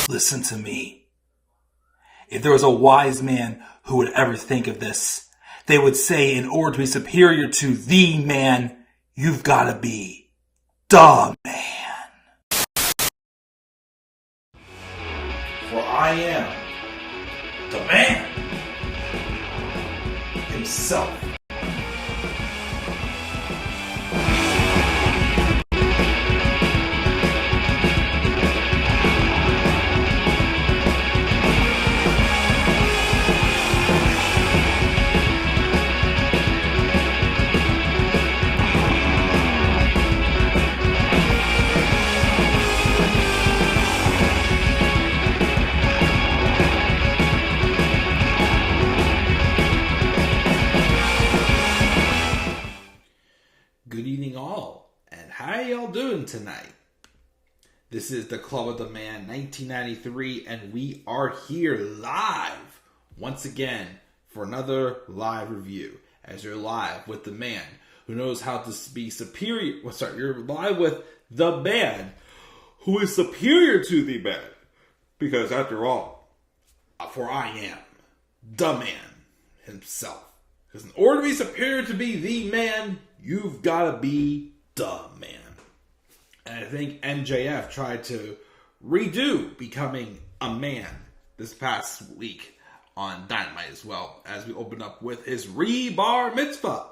Listen to me. If there was a wise man who would ever think of this, they would say in order to be superior to the man, you've got to be the man. For I am the man himself. Good evening all, and how y'all doing tonight? This is the Club of the Man 1993, and we are here live once again for another live review. As you're live with the man who knows how to be superior. You're live with the man who is superior to the man. Because after all, for I am the man himself. Because in order to be superior to be the man, you've got to be the man. And I think MJF tried to redo becoming a man this past week on Dynamite as well, as we open up with his Rebar Mitzvah.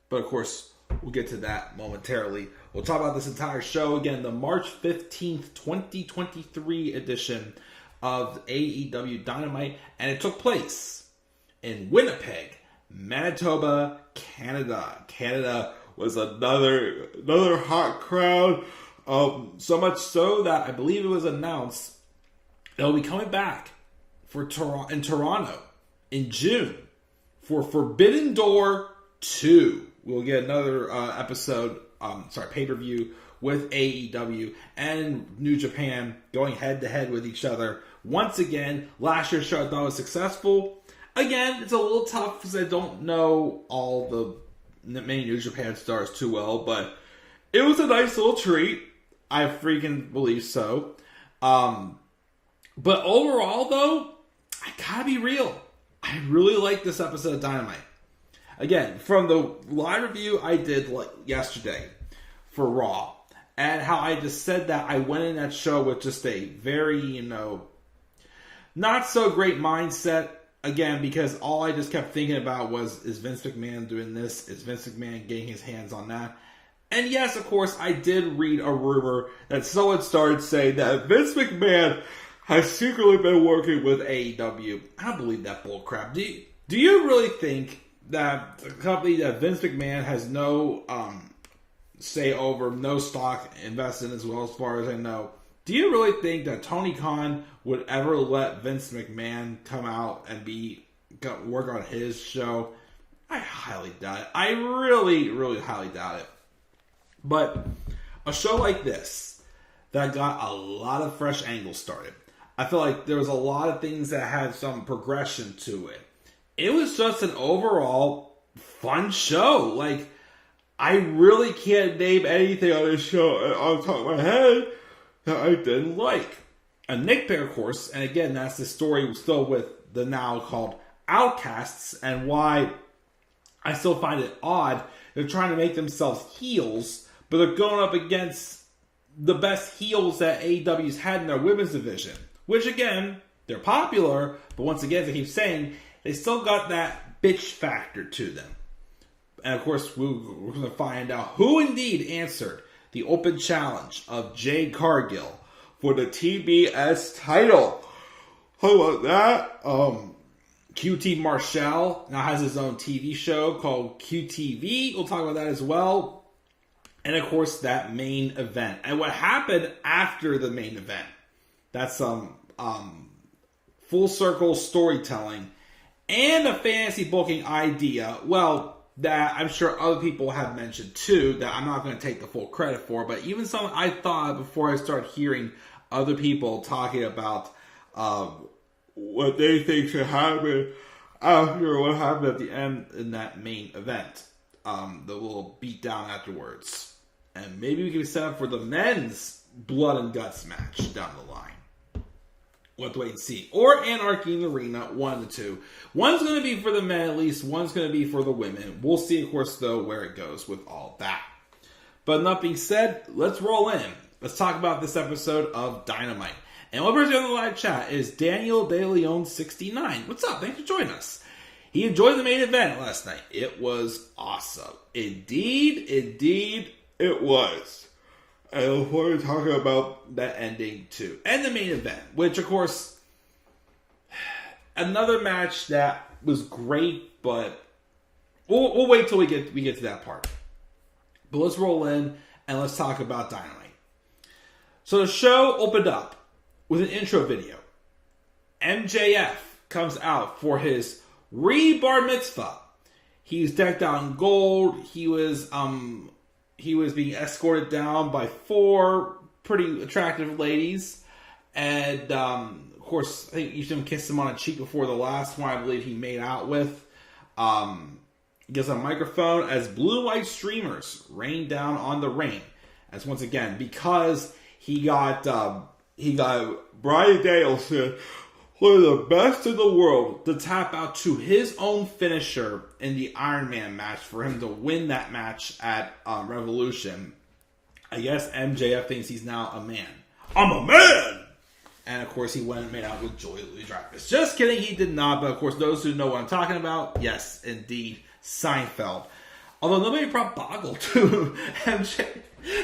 But of course, we'll get to that momentarily. We'll talk about this entire show again, the March 15th, 2023 edition of AEW Dynamite. And it took place in Winnipeg, Manitoba, Canada. Canada was another hot crowd. So much so that I believe it was announced they'll be coming back for in Toronto in June for Forbidden Door 2. We'll get another pay-per-view with AEW and New Japan going head-to-head with each other. Once again, last year's show I thought was successful. Again, it's a little tough because I don't know all the many New Japan stars too well, but it was a nice little treat. I freaking believe so. But overall, though, I gotta be real. I really like this episode of Dynamite. Again, from the live review I did yesterday for Raw, and how I just said that I went in that show with just a very, not so great mindset. Again, because all I just kept thinking about was, is Vince McMahon doing this? Is Vince McMahon getting his hands on that? And yes, of course, I did read a rumor that someone started saying that Vince McMahon has secretly been working with AEW. I don't believe that bullcrap. Do you really think that the company that Vince McMahon has no say over, no stock invested in as well, as far as I know, do you really think that Tony Khan would ever let Vince McMahon come out and work on his show? I highly doubt it. I really, really highly doubt it. But a show like this that got a lot of fresh angles started. I feel like there was a lot of things that had some progression to it. It was just an overall fun show. I really can't name anything on this show on top of my head that I didn't like. A nitpick, of course, and again, that's the story still with the now called Outcasts, and why I still find it odd. They're trying to make themselves heels, but they're going up against the best heels that AEW's had in their women's division. Which, again, they're popular, but once again, as I keep saying, they still got that bitch factor to them. And, of course, we're going to find out who indeed answered the open challenge of Jade Cargill for the TBS title. How about that? QT Marshall now has his own TV show called QTV. We'll talk about that as well. And of course, that main event. And what happened after the main event. That's some full circle storytelling and a fantasy booking idea. Well, that I'm sure other people have mentioned too, that I'm not going to take the full credit for, but even some I thought before I start hearing other people talking about what they think should happen after what happened at the end in that main event. The little beatdown afterwards. And maybe we can set up for the men's blood and guts match down the line. We'll have to wait and see. Or Anarchy in the Arena, one of the two. One's going to be for the men at least, one's going to be for the women. We'll see, of course, though, where it goes with all that. But enough being said, let's roll in. Let's talk about this episode of Dynamite. And one person on the live chat is Daniel De Leon 69. What's up? Thanks for joining us. He enjoyed the main event last night. It was awesome. Indeed, it was. And I look forward to talking about that ending too. And the main event, which of course, another match that was great, but we'll wait till we get to that part. But let's roll in and let's talk about Dynamite. So the show opened up with an intro video. MJF comes out for his re-bar mitzvah. He's decked out in gold. He was being escorted down by 4 pretty attractive ladies. And, of course, I think each of them kissed him on a cheek before the last one, I believe he made out with. He gets a microphone as blue light streamers rain down on the ring. As once again, because he got Bryan Danielson, one of the best in the world, to tap out to his own finisher in the Iron Man match for him to win that match at Revolution. I guess MJF thinks he's now a man. I'm a man! And of course he went and made out with Joey Louis Dreyfus. Just kidding, he did not. But of course those who know what I'm talking about, yes, indeed, Seinfeld. Although nobody brought Boggle to MJ.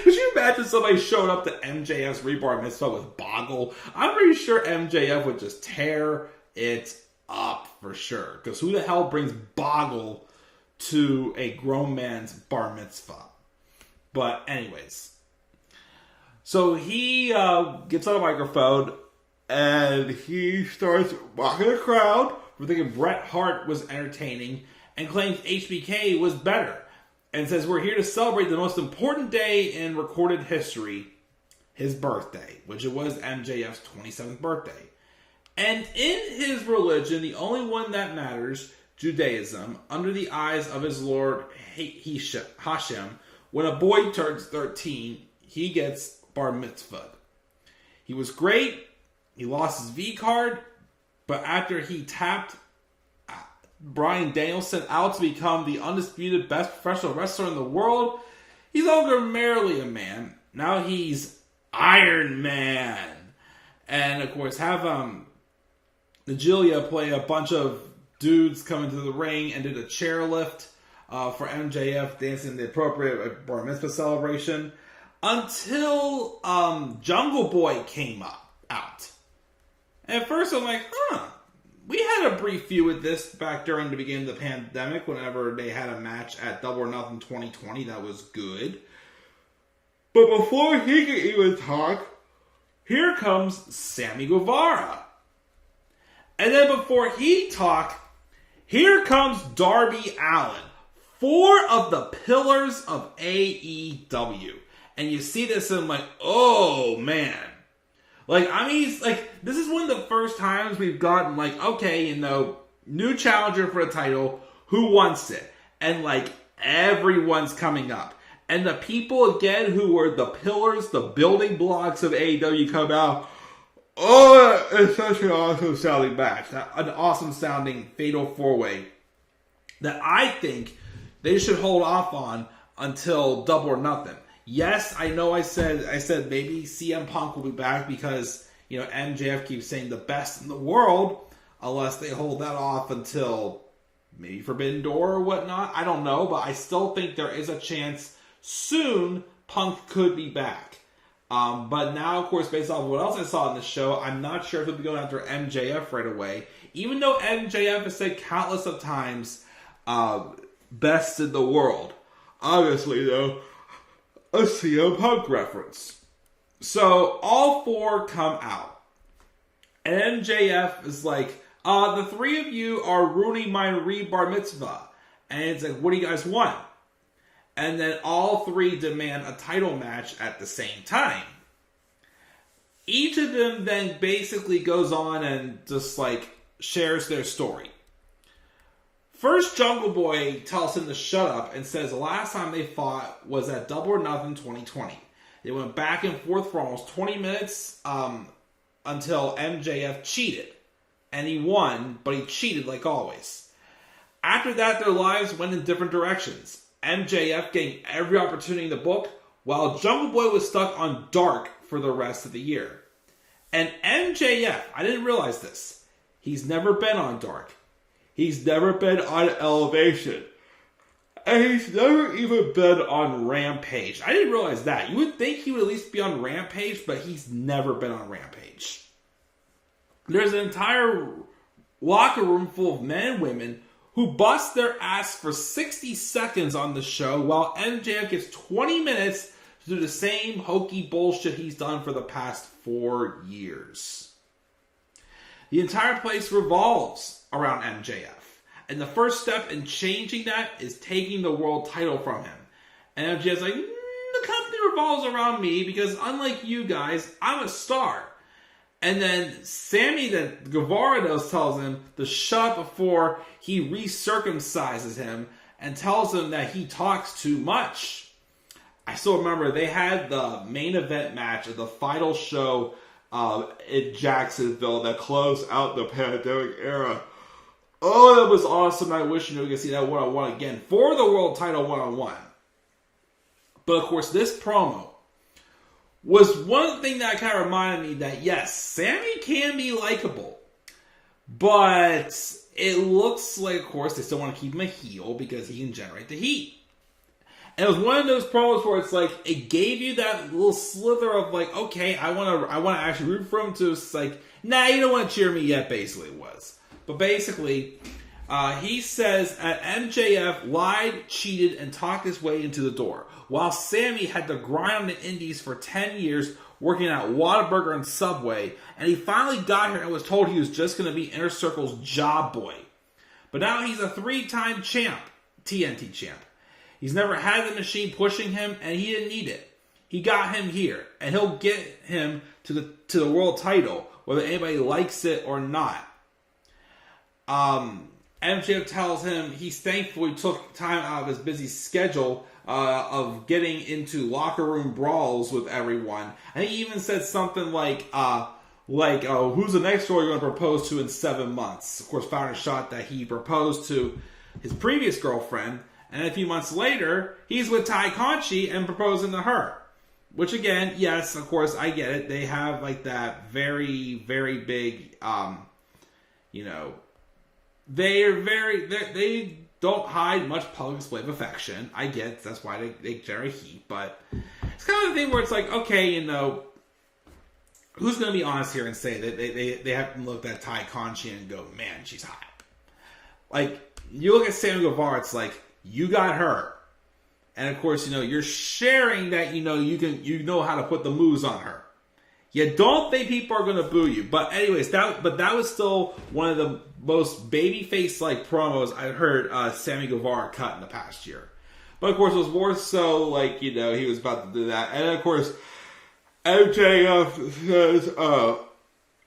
Could you imagine somebody showing up to MJF's rebar mitzvah with Boggle? I'm pretty sure MJF would just tear it up for sure. Because who the hell brings Boggle to a grown man's bar mitzvah? But anyways. So he gets on a microphone and he starts mocking the crowd for thinking Bret Hart was entertaining and claims HBK was better. And says we're here to celebrate the most important day in recorded history, his birthday, which it was MJF's 27th birthday. And in his religion, the only one that matters, Judaism, under the eyes of his Lord Hashem, when a boy turns 13, he gets bar mitzvah. He was great. He lost his V card, but after he tapped Bryan Danielson out to become the undisputed best professional wrestler in the world, he's no longer merely a man. Now he's Iron Man. And of course have Nigelia play a bunch of dudes come into the ring and did a chairlift for MJF dancing the appropriate bar mitzvah celebration until Jungle Boy came out. And at first I'm like, we had a brief feud with this back during the beginning of the pandemic whenever they had a match at Double or Nothing 2020. That was good. But before he could even talk, here comes Sammy Guevara. And then before he talked, here comes Darby Allin. 4 of the pillars of AEW. And you see this and I'm like, oh man. Like, I mean, this is one of the first times we've gotten, like, okay, new challenger for a title, who wants it? And, like, everyone's coming up. And the people, again, who were the pillars, the building blocks of AEW come out. Oh, it's such an awesome sounding match. An awesome sounding fatal 4-way that I think they should hold off on until Double or Nothing. Yes, I know I said maybe CM Punk will be back because, MJF keeps saying the best in the world unless they hold that off until maybe Forbidden Door or whatnot. I don't know, but I still think there is a chance soon Punk could be back. But now, of course, based off what else I saw in the show, I'm not sure if he'll be going after MJF right away. Even though MJF has said countless of times, best in the world. Obviously, though, a CM Punk reference. So, all 4 come out. And MJF is like, the 3 of you are ruining my bar mitzvah. And it's like, what do you guys want? And then all 3 demand a title match at the same time. Each of them then basically goes on and just shares their story. First, Jungle Boy tells him to shut up and says the last time they fought was at Double or Nothing 2020. They went back and forth for almost 20 minutes. until MJF cheated. And he won, but he cheated like always. After that, their lives went in different directions. MJF getting every opportunity in the book, while Jungle Boy was stuck on Dark for the rest of the year. And MJF, I didn't realize this, he's never been on Dark. He's never been on Elevation. And he's never even been on Rampage. I didn't realize that. You would think he would at least be on Rampage, but he's never been on Rampage. There's an entire locker room full of men and women who bust their ass for 60 seconds on the show, while MJF gets 20 minutes to do the same hokey bullshit he's done for the past 4 years. The entire place revolves around MJF. And the first step in changing that is taking the world title from him. And MJF's like, the company revolves around me because unlike you guys, I'm a star. And then Sammy Guevara tells him to shut up before he recircumcises him and tells him that he talks too much. I still remember they had the main event match of the final show in Jacksonville that closed out the pandemic era. Oh, that was awesome. I wish we could see that one-on-one again for the world title one-on-one. But of course, this promo was one thing that kind of reminded me that, yes, Sammy can be likable. But it looks like, of course, they still want to keep him a heel because he can generate the heat. And it was one of those promos where it's like, it gave you that little slither of like, okay, I want to actually root for him, to it's like, nah, you don't want to cheer me yet, basically it was. But basically, he says that MJF lied, cheated, and talked his way into the door, while Sammy had to grind on the indies for 10 years, working at Whataburger and Subway, and he finally got here and was told he was just going to be Inner Circle's job boy. But now he's a 3-time champ, TNT champ. He's never had the machine pushing him, and he didn't need it. He got him here, and he'll get him to the world title, whether anybody likes it or not. MJF tells him he's thankful he took time out of his busy schedule of getting into locker room brawls with everyone. And he even said something like, who's the next girl you're going to propose to in 7 months? Of course, found a shot that he proposed to his previous girlfriend, and a few months later, he's with Ty Conchi and proposing to her. Which again, yes, of course, I get it. They have like that very, very big, they don't hide much public display of affection. I get that's why they generate heat, but it's kind of the thing where it's like, okay, who's going to be honest here and say that they haven't looked at Ty Conchi and go, man, she's hot. Like, you look at Sammy Guevara, it's like, you got her. And of course, you're sharing that, you know how to put the moves on her. You don't think people are going to boo you. But anyways, that was still one of the most babyface-like promos I heard Sammy Guevara cut in the past year. But of course, it was more so like, he was about to do that. And of course, MJF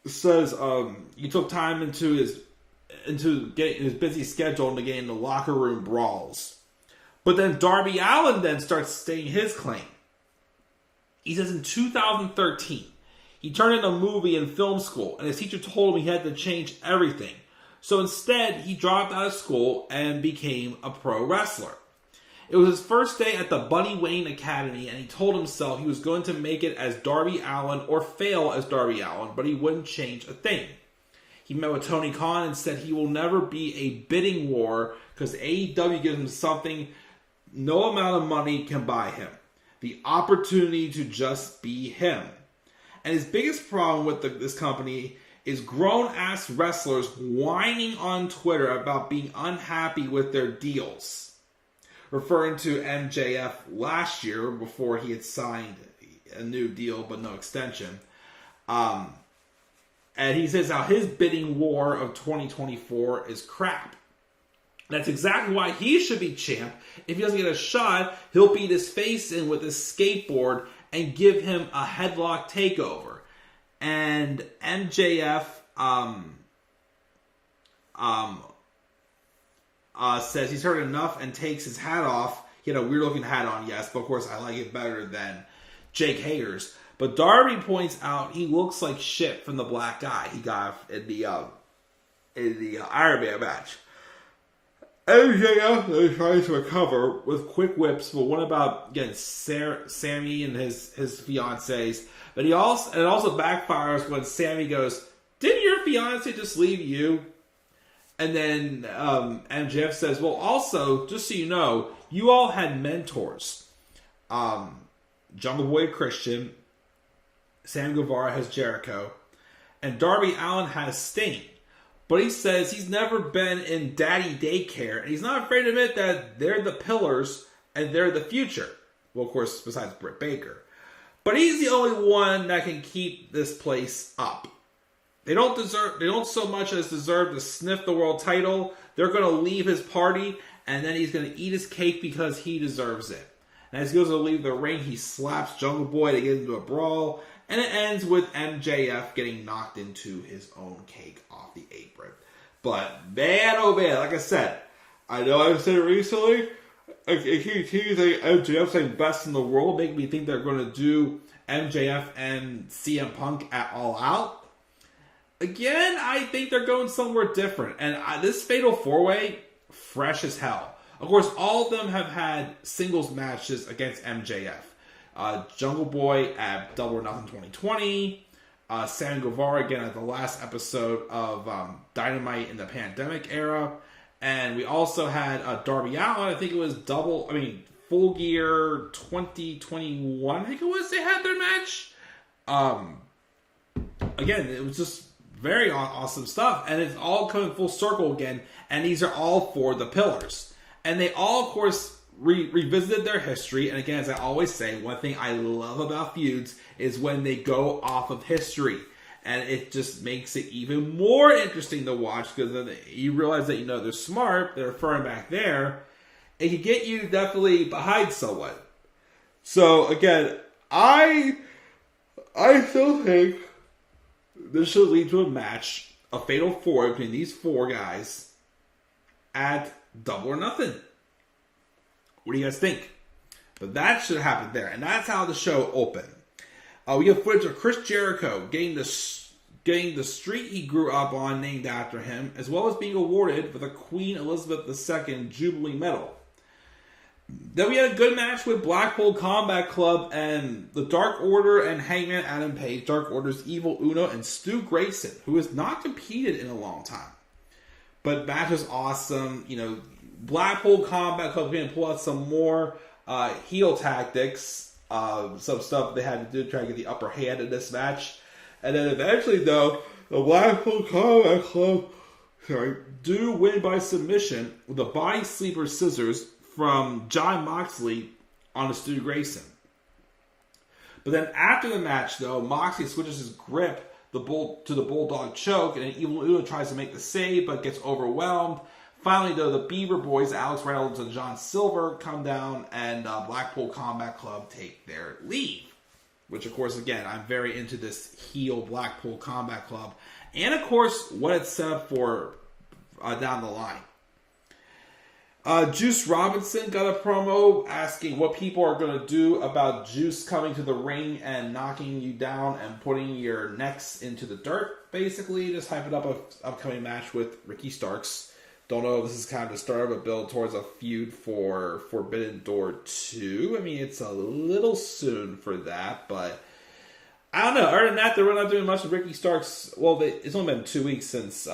says he took time into getting his busy schedule into getting the locker room brawls. But then Darby Allin then starts stating his claim. He says in 2013, he turned in a movie in film school, and his teacher told him he had to change everything. So instead, he dropped out of school and became a pro wrestler. It was his first day at the Buddy Wayne Academy, and he told himself he was going to make it as Darby Allin or fail as Darby Allin, but he wouldn't change a thing. He met with Tony Khan and said he will never be a bidding war because AEW gives him something no amount of money can buy him. The opportunity to just be him. And his biggest problem with this company is grown-ass wrestlers whining on Twitter about being unhappy with their deals. Referring to MJF last year before he had signed a new deal but no extension. And he says how his bidding war of 2024 is crap. That's exactly why he should be champ. If he doesn't get a shot, he'll beat his face in with his skateboard and give him a headlock takeover. And MJF says he's heard enough and takes his hat off. He had a weird looking hat on, yes, but of course I like it better than Jake Hager's. But Darby points out he looks like shit from the black guy he got in the Iron Man match. MJF is trying to recover with quick whips, but one about, again, Sammy and his fiancés. But it also backfires when Sammy goes, "Didn't your fiancé just leave you?" And then MJF says, "Well, also, just so you know, you all had mentors. Jungle Boy Christian, Sam Guevara has Jericho, and Darby Allin has Sting. But he says he's never been in daddy daycare, and he's not afraid to admit that they're the pillars and they're the future." Well, of course, besides Britt Baker. But he's the only one that can keep this place up. They don't so much as deserve to sniff the world title. They're going to leave his party, and then he's going to eat his cake because he deserves it. And as he goes to leave the ring, he slaps Jungle Boy to get into a brawl, and it ends with MJF getting knocked into his own cake off the apron. But man, oh man, like I said, I know I've said it recently, I keep saying MJF saying best in the world, making me think they're going to do MJF and CM Punk at All Out. Again, I think they're going somewhere different. And this Fatal 4-Way, fresh as hell. Of course, all of them have had singles matches against MJF. Jungle Boy at Double or Nothing 2020. Sam Guevara again at the last episode of Dynamite in the pandemic era. And we also had Darby Allin. I think it was Full Gear 2021. I think it was. They had their match. Again, it was just very awesome stuff. And it's all coming full circle again. And these are all for the pillars. And they all, of course, revisited their history. And again, as I always say, one thing I love about feuds is when they go off of history. And it just makes it even more interesting to watch because then you realize that, they're smart. They're referring back there. It can get you definitely behind someone. So, again, I still think this should lead to a match, a Fatal 4 between these four guys at Double or Nothing. What do you guys think? But that should happen there. And that's how the show opened. We get footage of Chris Jericho getting the street he grew up on named after him, as well as being awarded with a Queen Elizabeth II Jubilee Medal. Then we had a good match with Blackpool Combat Club and the Dark Order and Hangman Adam Page, Dark Order's Evil Uno, and Stu Grayson, who has not competed in a long time. But match was awesome. Blackpool Combat Club going to pull out some more heel tactics. Some stuff they had to do to try to get the upper hand in this match. And then eventually, though, the Blackpool Combat Club do win by submission with a body sleeper scissors from Jon Moxley on a Stu Grayson. But then after the match, though, Moxley switches his grip to the Bulldog Choke, and then Evil Uno tries to make the save, but gets overwhelmed. Finally, though, the Beaver Boys, Alex Reynolds and John Silver, come down and Blackpool Combat Club take their leave. Which, of course, again, I'm very into this heel Blackpool Combat Club. And, of course, what it's set up for down the line. Juice Robinson got a promo asking what people are going to do about Juice coming to the ring and knocking you down and putting your necks into the dirt, basically. Just hyping up an upcoming match with Ricky Starks. Don't know if this is kind of the start of a build towards a feud for Forbidden Door 2. I mean, it's a little soon for that, but I don't know. Other than that, they're not doing much with Ricky Starks. Well, it's only been 2 weeks since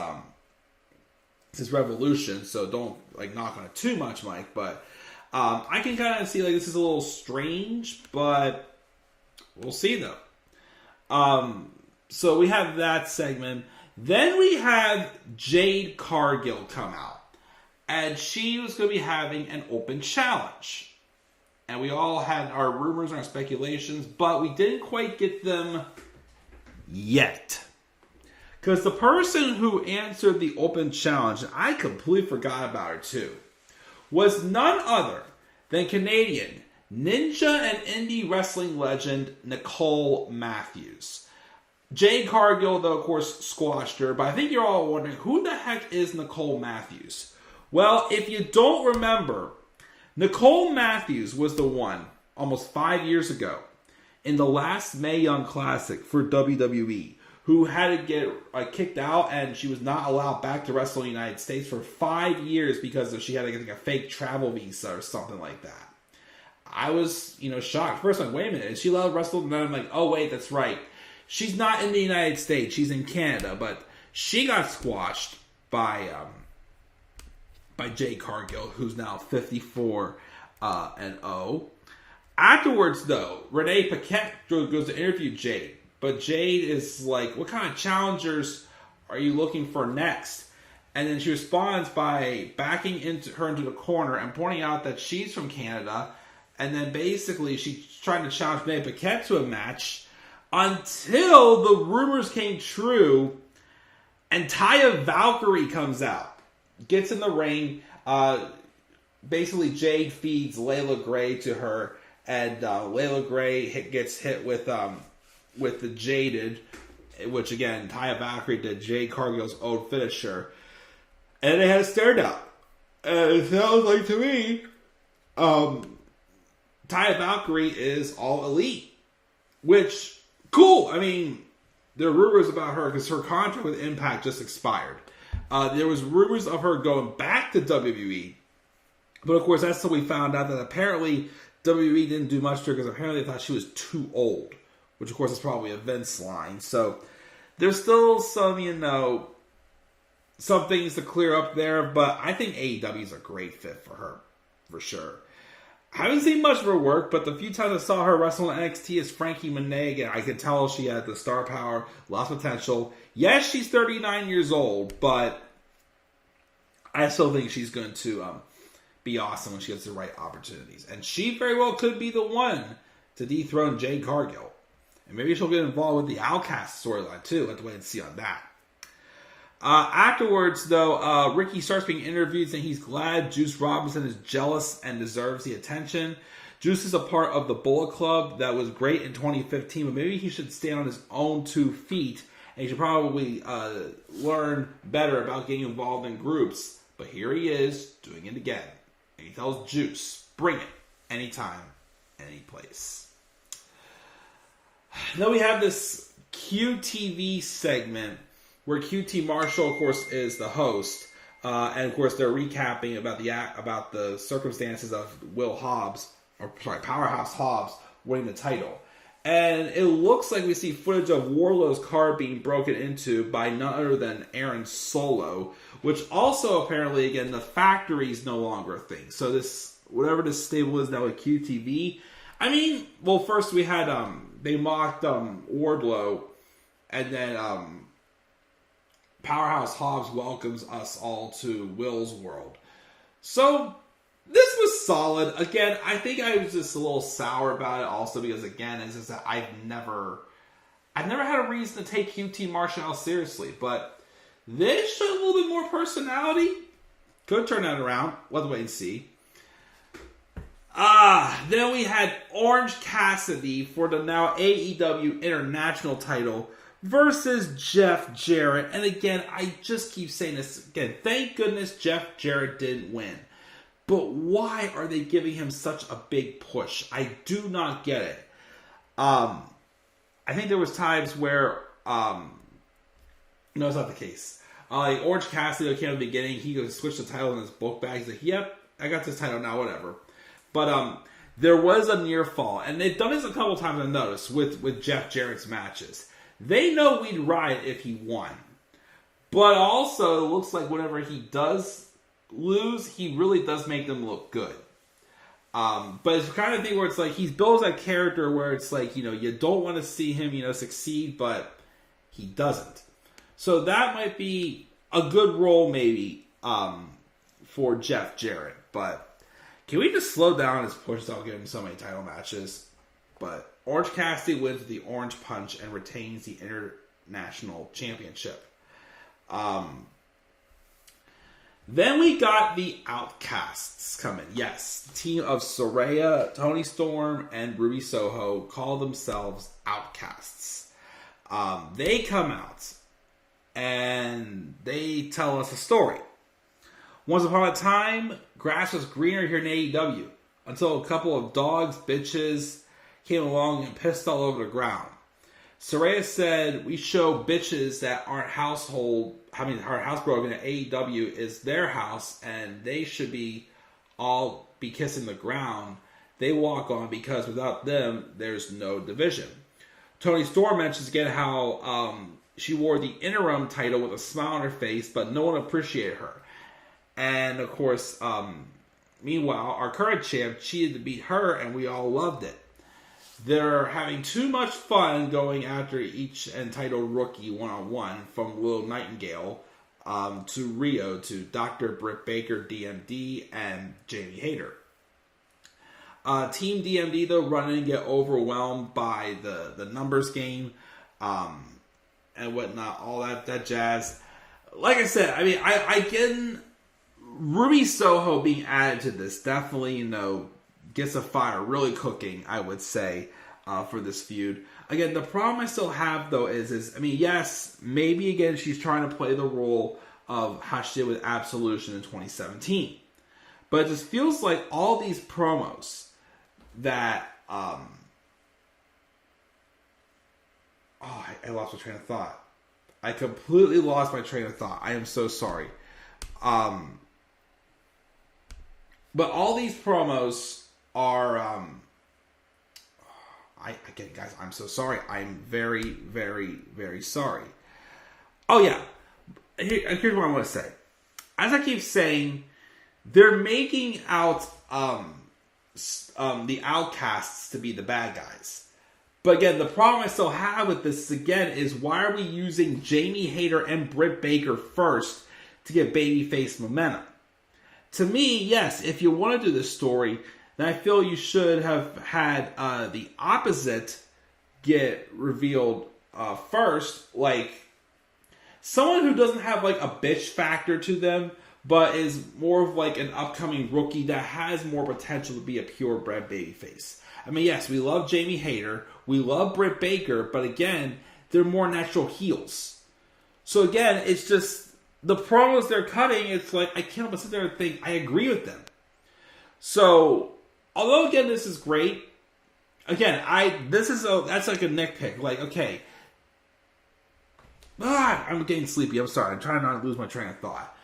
Revolution, so don't knock on it too much, Mike. But I can kind of see this is a little strange, but we'll see though. So we have that segment. Then we have Jade Cargill come out. And she was going to be having an open challenge. And we all had our rumors and our speculations, but we didn't quite get them yet. Because the person who answered the open challenge, and I completely forgot about her too, was none other than Canadian Ninja and indie wrestling legend Nicole Matthews. Jade Cargill, though, of course, squashed her. But I think you're all wondering, who the heck is Nicole Matthews? Well, if you don't remember, Nicole Matthews was the one, almost 5 years ago, in the last Mae Young Classic for WWE, who had to get kicked out, and she was not allowed back to wrestle in the United States for 5 years because she had to get a fake travel visa or something like that. I was, shocked. First, I'm like, wait a minute, is she allowed to wrestle? And then I'm like, oh wait, that's right. She's not in the United States. She's in Canada, but she got squashed by Jade Cargill, who's now 54-0. Afterwards, though, Renee Paquette goes to interview Jade, but Jade is like, "What kind of challengers are you looking for next?" And then she responds by backing into the corner and pointing out that she's from Canada, and then basically she's trying to challenge Renee Paquette to a match until the rumors came true. And Taya Valkyrie comes out, gets in the ring. Basically, Jade feeds Layla Gray to her, and Layla Gray gets hit with the Jaded, which again, Taya Valkyrie did Jade Cargill's old finisher, and they had a stare down. And it sounds like to me, Taya Valkyrie is all elite, which cool. I mean, there are rumors about her because her contract with Impact just expired. There was rumors of her going back to WWE. But of course, that's how we found out that apparently WWE didn't do much to her because apparently they thought she was too old. Which of course is probably a Vince line. So there's still some, some things to clear up there. But I think AEW is a great fit for her. For sure. I haven't seen much of her work, but the few times I saw her wrestle in NXT as Frankie Monet, I could tell she had the star power, lots of potential. Yes, she's 39 years old, but I still think she's going to be awesome when she gets the right opportunities. And she very well could be the one to dethrone Jade Cargill. And maybe she'll get involved with the Outcast storyline too. We'll have to wait and see on that. Afterwards, though, Ricky starts being interviewed saying he's glad Juice Robinson is jealous and deserves the attention. Juice is a part of the Bullet Club that was great in 2015, but maybe he should stand on his own 2 feet, and he should probably learn better about getting involved in groups. But here he is, doing it again. And he tells Juice, bring it, anytime, any place. Then we have this QTV segment where QT Marshall, of course, is the host, and of course they're recapping about the circumstances of Powerhouse Hobbs winning the title, and it looks like we see footage of Wardlow's car being broken into by none other than Aaron Solo, which also apparently again the factory is no longer a thing. So this whatever this stable is now at QTV. I mean, well, first we had they mocked Wardlow, and then Powerhouse Hobbs welcomes us all to Will's world. So, this was solid. Again, I think I was just a little sour about it also because, again, it's just that I've never had a reason to take QT Marshall seriously. But this showed a little bit more personality. Could turn that around. We'll have to wait and see. Then we had Orange Cassidy for the now AEW International title versus Jeff Jarrett. And again, I just keep saying this again. Thank goodness Jeff Jarrett didn't win. But why are they giving him such a big push? I do not get it. I think there was times where, no, it's not the case. Like Orange Cassidy came at the beginning. He goes switch the title in his book bag. He's like, "Yep, I got this title now, whatever." But there was a near fall, and they've done this a couple times. I've noticed with Jeff Jarrett's matches. They know we'd riot if he won. But also, it looks like whenever he does lose, he really does make them look good. But it's the kind of thing where it's like, he builds that character where it's like, you don't want to see him, succeed, but he doesn't. So that might be a good role maybe for Jeff Jarrett. But can we just slow down his push so I'll give him so many title matches? But Orange Cassidy wins the Orange Punch and retains the International Championship. Then we got the Outcasts coming. Yes, the team of Saraya, Toni Storm, and Ruby Soho call themselves Outcasts. They come out and they tell us a story. Once upon a time, grass was greener here in AEW until a couple of dogs, bitches, came along and pissed all over the ground. Saraya said, we show bitches that aren't housebroken at AEW is their house, and they should all be kissing the ground they walk on, because without them, there's no division. Toni Storm mentions again how she wore the interim title with a smile on her face, but no one appreciated her. And of course, meanwhile, our current champ cheated to beat her, and we all loved it. They're having too much fun going after each entitled rookie one-on-one, from Will Nightingale to Rio to Dr. Britt Baker, DMD, and Jamie Hayter. Team DMD, though, run in and get overwhelmed by the numbers game and whatnot, all that jazz. Like I said, I mean, I get Ruby Soho being added to this definitely, gets a fire really cooking, I would say, for this feud. Again, the problem I still have, though, is I mean, yes, maybe, again, she's trying to play the role of how she did with Absolution in 2017. But it just feels like all these promos that, I lost my train of thought. I completely lost my train of thought. I am so sorry. But all these promos are, again, guys, I'm so sorry. I'm very, very, very sorry. Oh, yeah. Here's what I want to say. As I keep saying, they're making out the outcasts to be the bad guys. But again, the problem I still have with this, again, is why are we using Jamie Hayter and Britt Baker first to get babyface momentum? To me, yes, if you want to do this story, then I feel you should have had the opposite get revealed first. Like, someone who doesn't have, like, a bitch factor to them, but is more of, like, an upcoming rookie that has more potential to be a purebred babyface. I mean, yes, we love Jamie Hayter, we love Britt Baker, but again, they're more natural heels. So again, it's just, the promos they're cutting, it's like, I can't but sit there and think, I agree with them. So, although again, this is great, again, that's like a nitpick. Like, okay, I'm getting sleepy, I'm sorry, I'm trying not to lose my train of thought.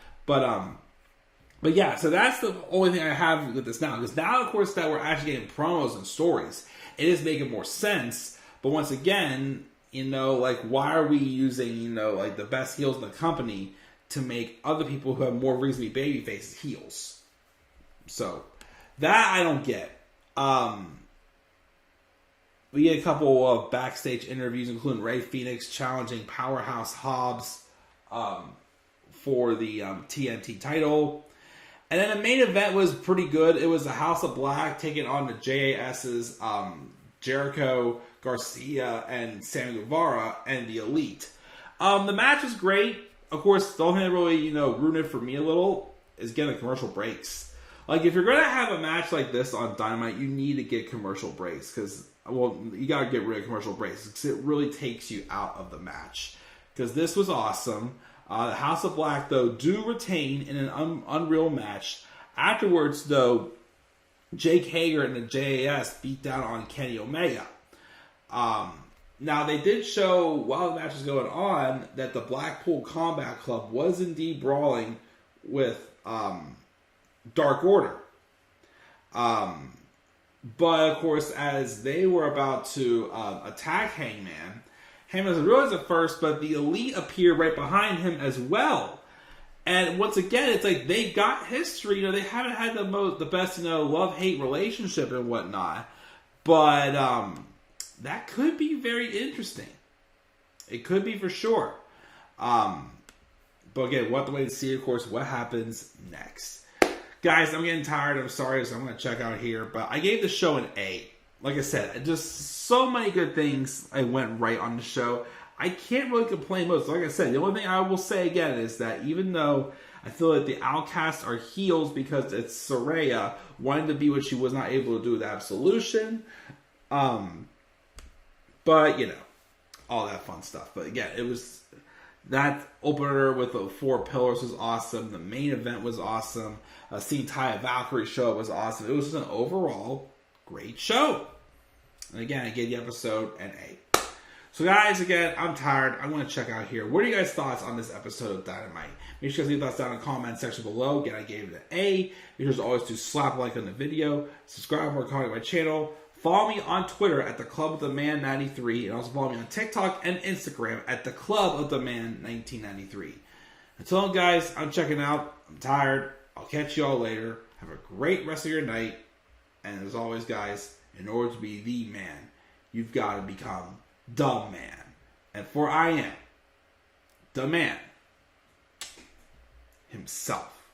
But yeah, so that's the only thing I have with this now. Because now, of course, that we're actually getting promos and stories, it is making more sense. But once again, like, why are we using, like, the best heels in the company to make other people who have more reason to be baby faces heels? So, that I don't get. We get a couple of backstage interviews, including Rey Fenix challenging Powerhouse Hobbs for the TNT title. And then the main event was pretty good. It was the House of Black taking on the JAS's Jericho, Garcia, and Sammy Guevara, and the Elite. The match was great. Of course, the only thing that really, ruined it for me a little is getting the commercial breaks. Like, if you're going to have a match like this on Dynamite, you need to get commercial breaks. Because, you got to get rid of commercial breaks. Because it really takes you out of the match. Because this was awesome. The House of Black, though, do retain in an unreal match. Afterwards, though, Jake Hager and the JAS beat down on Kenny Omega. Now, they did show, while the match was going on, that the Blackpool Combat Club was indeed brawling with Dark Order. But, of course, as they were about to attack Hangman doesn't realize at first, but the Elite appear right behind him as well. And once again, it's like they got history. They haven't had the best, love-hate relationship and whatnot. But that could be very interesting. It could be for sure. But again, we'll have to wait and see, of course, what happens next. Guys, I'm getting tired. I'm sorry, so I'm going to check out here. But I gave the show an A. Like I said, just so many good things I went right on the show. I can't really complain most. Like I said, the only thing I will say again is that even though I feel like the Outcasts are heels because it's Saraya wanting to be what she was not able to do with Absolution. But, all that fun stuff. But again, it was that opener with the 4 pillars was awesome. The main event was awesome. Seeing Taya Valkyrie show was awesome. It was just an overall great show. And again, I gave the episode an A. So guys, again, I'm tired. I want to check out here. What are you guys' thoughts on this episode of Dynamite? Make sure you guys leave thoughts down in the comment section below. Again, I gave it an A. Make sure always to slap a like on the video, subscribe or comment on my channel. Follow me on Twitter at the Club of the Man 93, and also follow me on TikTok and Instagram at the Club of the Man 1993. Until then, guys, I'm checking out. I'm tired. I'll catch you all later. Have a great rest of your night. And as always, guys, in order to be the man, you've got to become the man. And for I am the man himself.